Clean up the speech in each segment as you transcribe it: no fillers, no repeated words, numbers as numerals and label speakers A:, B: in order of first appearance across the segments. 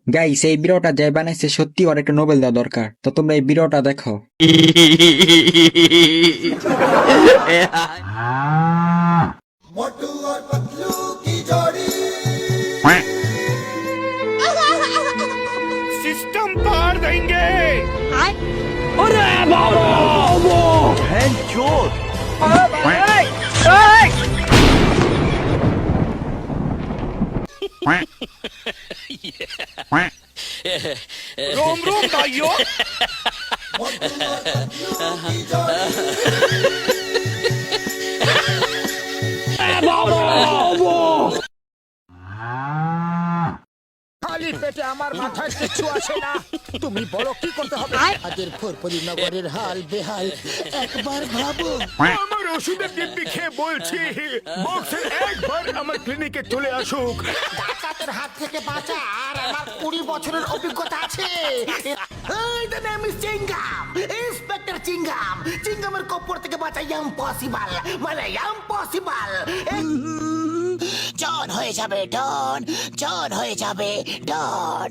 A: Guys, এই ভিডিওটা যে বানাইছে সত্যি ওর একটা নোবেল দেওয়া দরকার। তো তোমরা এই ভিডিওটা দেখো।
B: मोटू और पतलू की जोड़ी
C: सिस्टम पार देंगे। रोम रोम भाइयों।
B: मोटू और पतलू की जोड़ी
C: খালি পেটে আমার মাথায় কিছু আসে না। তুমি বলো কি করতে হবে?
D: আজের ফরফরি নগরের হাল বেহাল একবার ভাবো।
C: আমার ওষুধের দিব্যি খেয়ে বলছি বক্সের একবার আমার ক্লিনিকে চলে আসুক।
D: ডাকাতের হাত থেকে বাঁচা আর আমার 20 বছরের অভিজ্ঞতা আছে। এই the name is Chingam, inspector Chingam. চিঙ্গামের কপর থেকে বাঁচা ইম্পসিবল, মানে ইম্পসিবল। জন হয়ে যাবে ডন, জন হয়ে যাবে ডন।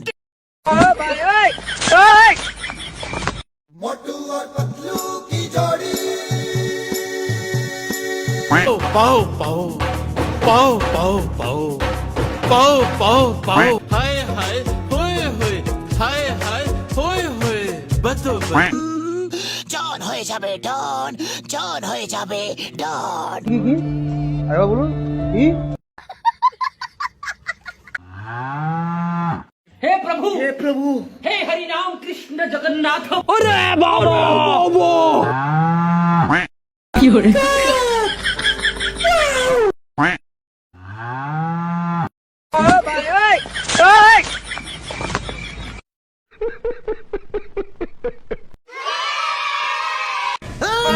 B: मोटू और पतलू की जोड़ी
C: पाओ पाओ पाओ पाओ पाओ पाओ पाओ पाओ पाओ
E: हाय हाय होए होए हाय हाय होए होए बतो
D: জন হয়ে যাবে ডন, জন হয়ে যাবে ডন।
F: हे प्रभु हे Hari Ram Krishna Jagannath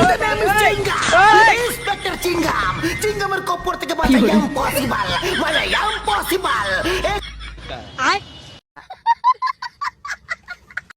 D: The name is Chingam, inspector Chingam. চিঙ্গামের কপর থেকে বাঁচা ইম্পসিবল, মানে ইম্পসিবল।